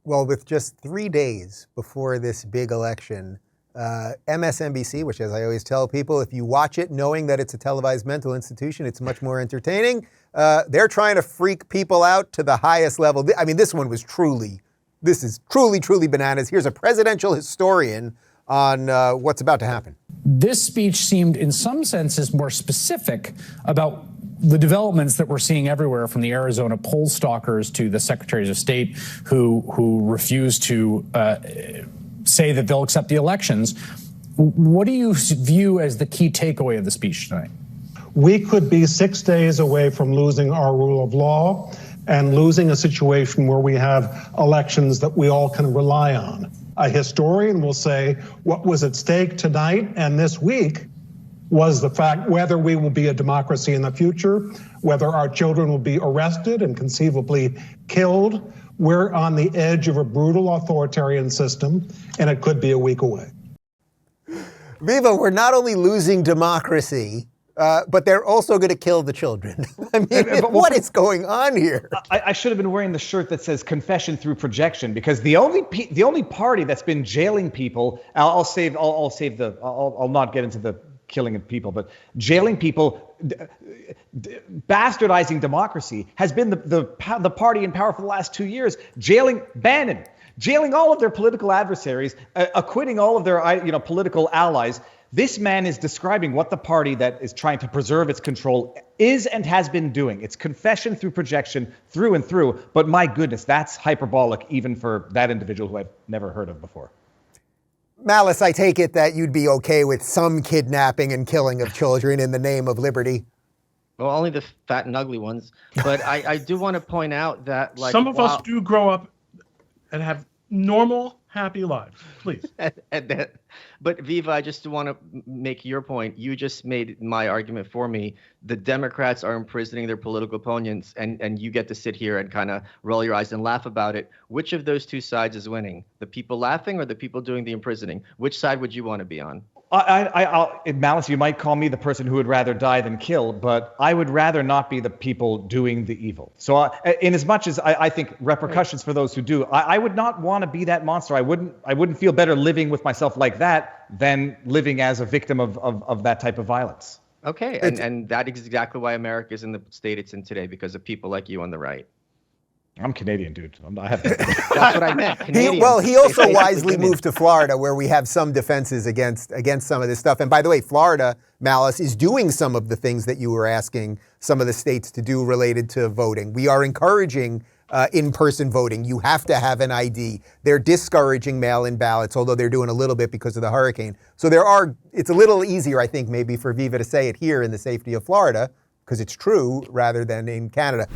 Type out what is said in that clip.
Well, with just 3 days before this big election, MSNBC, which, as I always tell people, if you watch it knowing that it's a televised mental institution, it's much more entertaining. They're trying to freak people out to the highest level. I mean, this is truly bananas. Here's a presidential historian on what's about to happen. This speech seemed, in some senses, more specific about the developments that we're seeing everywhere, from the Arizona poll stalkers to the secretaries of state who refuse to say that they'll accept the elections. What do you view as the key takeaway of the speech tonight? We could be 6 days away from losing our rule of law and losing a situation where we have elections that we all can rely on. A historian will say what was at stake tonight and this week was the fact whether we will be a democracy in the future, whether our children will be arrested and conceivably killed. We're on the edge of a brutal authoritarian system, and it could be a week away. Viva, we're not only losing democracy, but they're also going to kill the children. I mean, what is going on here? I should have been wearing the shirt that says "confession through projection," because the only party that's been jailing people, I'll not get into the killing of people, but jailing people, bastardizing democracy has been the party in power for the last 2 years. Jailing Bannon, jailing all of their political adversaries, acquitting all of their political allies. This man is describing what the party that is trying to preserve its control is and has been doing. It's confession through projection, through and through. But my goodness, that's hyperbolic even for that individual who I've never heard of before. Malice, I take it that you'd be okay with some kidnapping and killing of children in the name of liberty. Well, only the fat and ugly ones. But I do want to point out that, like, some of us do grow up and have normal, happy lives. Please. But Viva, I just want to make your point. You just made my argument for me. The Democrats are imprisoning their political opponents, and you get to sit here and kind of roll your eyes and laugh about it. Which of those two sides is winning? The people laughing or the people doing the imprisoning? Which side would you want to be on? Malice, you might call me the person who would rather die than kill, but I would rather not be the people doing the evil. So in as much as I think repercussions for those who do, I would not want to be that monster. I wouldn't feel better living with myself like that than living as a victim of that type of violence. Okay, and that is exactly why America is in the state it's in today, because of people like you on the right. I'm Canadian, dude. That's what I meant. He also wisely moved to Florida, where we have some defenses against some of this stuff. And by the way, Florida, Malice, is doing some of the things that you were asking some of the states to do related to voting. We are encouraging in-person voting. You have to have an ID. They're discouraging mail-in ballots, although they're doing a little bit because of the hurricane. So it's a little easier, I think, maybe for Viva to say it here in the safety of Florida, because it's true, rather than in Canada.